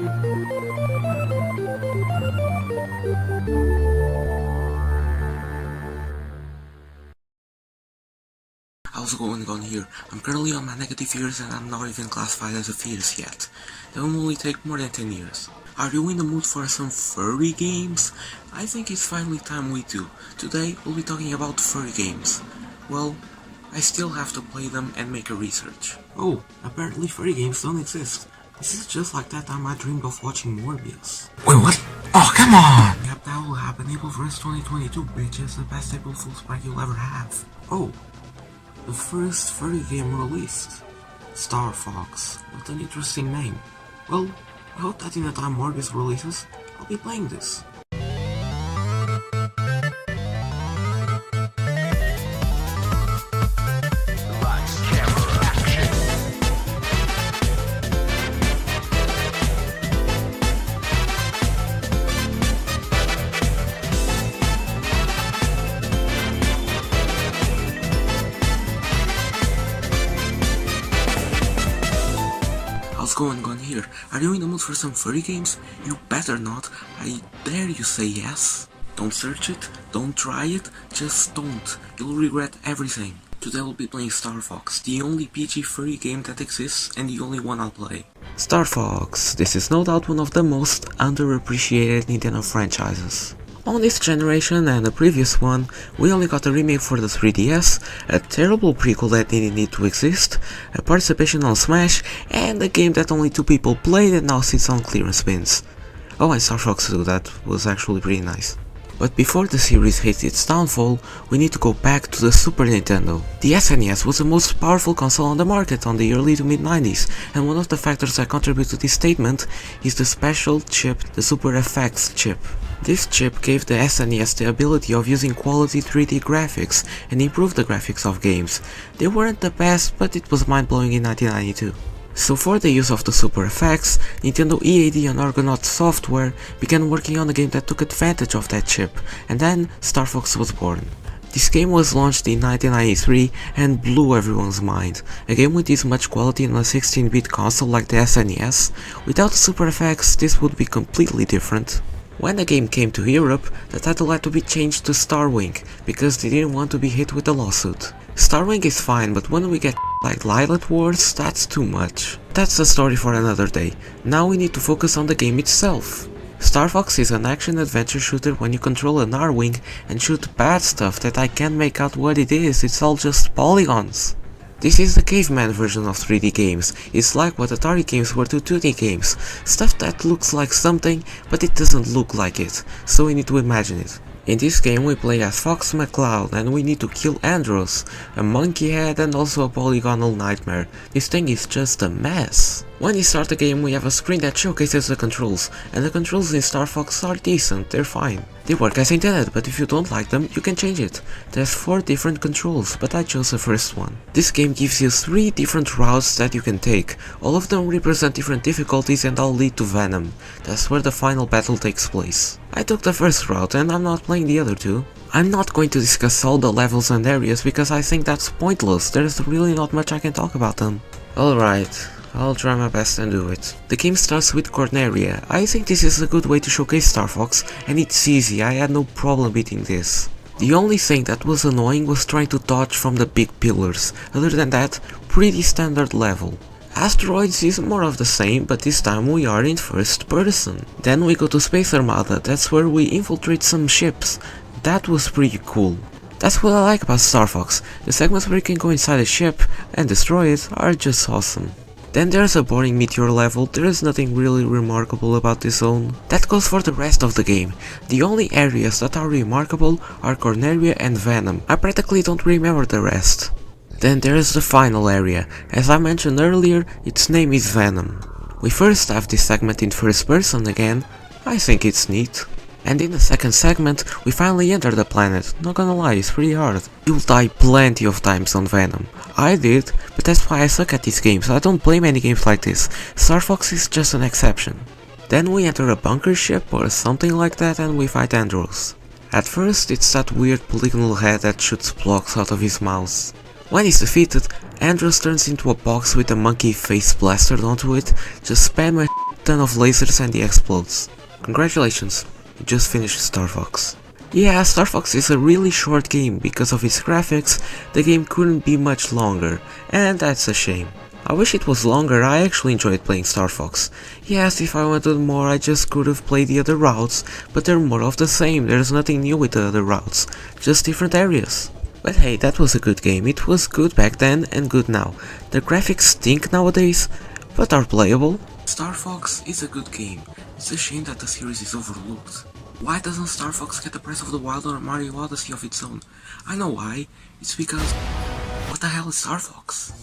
How's it going on here? I'm currently on my negative years and I'm not even classified as a fetus yet. That will only take more than 10 years. Are you in the mood for some furry games? I think it's finally time we do. Today we'll be talking about furry games. Well, I still have to play them and make a research. Oh, apparently furry games don't exist. This is just like that time I dreamed of watching Morbius. Wait, what? Oh, come on! Yep, that will happen April 1st, 2022, bitches. The best April Fool's prank you'll ever have. Oh, the first furry game released. Star Fox. What an interesting name. Well, I hope that in the time Morbius releases, I'll be playing this. How's going on here? Are you in the mood for some furry games? You better not. I dare you say yes. Don't search it, don't try it, just don't. You'll regret everything. Today we'll be playing Star Fox, the only PG furry game that exists and the only one I'll play. Star Fox. This is no doubt one of the most underappreciated Nintendo franchises. On this generation and the previous one, we only got a remake for the 3DS, a terrible prequel that didn't need to exist, a participation on Smash, and a game that only 2 people played and now sits on clearance bins. Oh, and Star Fox 2, that was actually pretty nice. But before the series hit its downfall, we need to go back to the Super Nintendo. The SNES was the most powerful console on the market on the early to mid 90s, and one of the factors that contribute to this statement is the special chip, the Super FX chip. This chip gave the SNES the ability of using quality 3D graphics and improved the graphics of games. They weren't the best, but it was mind-blowing in 1992. So for the use of the Super FX, Nintendo EAD and Argonaut Software began working on a game that took advantage of that chip, and then Star Fox was born. This game was launched in 1993 and blew everyone's mind. A game with this much quality on a 16-bit console like the SNES, without the Super FX this would be completely different. When the game came to Europe, the title had to be changed to Starwing, because they didn't want to be hit with a lawsuit. Starwing is fine, but when we get like Lilith Wars, that's too much. That's a story for another day. Now we need to focus on the game itself. Star Fox is an action-adventure shooter when you control an R-Wing and shoot bad stuff that I can't make out what it is, it's all just polygons. This is the caveman version of 3D games. It's like what Atari games were to 2D games. Stuff that looks like something, but it doesn't look like it, so we need to imagine it. In this game we play as Fox McCloud and we need to kill Andross, a monkey head and also a polygonal nightmare. This thing is just a mess. When you start the game we have a screen that showcases the controls, and the controls in Star Fox are decent, they're fine. They work as intended, but if you don't like them, you can change it. There's 4 different controls, but I chose the first one. This game gives you 3 different routes that you can take. All of them represent different difficulties and all lead to Venom. That's where the final battle takes place. I took the first route and I'm not playing the other 2. I'm not going to discuss all the levels and areas because I think that's pointless, there's really not much I can talk about them. Alright. I'll try my best and do it. The game starts with Corneria. I think this is a good way to showcase Star Fox, and it's easy, I had no problem beating this. The only thing that was annoying was trying to dodge from the big pillars. Other than that, pretty standard level. Asteroids is more of the same, but this time we are in first person. Then we go to Space Armada, that's where we infiltrate some ships. That was pretty cool. That's what I like about Star Fox. The segments where you can go inside a ship and destroy it are just awesome. Then there's a boring meteor level, there is nothing really remarkable about this zone. That goes for the rest of the game. The only areas that are remarkable are Corneria and Venom. I practically don't remember the rest. Then there's the final area. As I mentioned earlier, its name is Venom. We first have this segment in first person again. I think it's neat. And in the second segment, we finally enter the planet. Not gonna lie, it's pretty hard. You'll die plenty of times on Venom. I did, but that's why I suck at these games. I don't play many games like this. Star Fox is just an exception. Then we enter a bunker ship or something like that and we fight Andross. At first, it's that weird polygonal head that shoots blocks out of his mouth. When he's defeated, Andross turns into a box with a monkey face plastered onto it. Just spam a ton of lasers and he explodes. Congratulations, you just finished Star Fox. Yeah, Star Fox is a really short game. Because of its graphics, the game couldn't be much longer, and that's a shame. I wish it was longer. I actually enjoyed playing Star Fox. Yes, if I wanted more I just could have played the other routes, but they're more of the same. There's nothing new with the other routes, just different areas. But hey, that was a good game. It was good back then and good now. The graphics stink nowadays, but are playable. Star Fox is a good game. It's a shame that the series is overlooked. Why doesn't Star Fox get the Breath of the Wild or Mario Odyssey of its own? I know why. It's because... what the hell is Star Fox?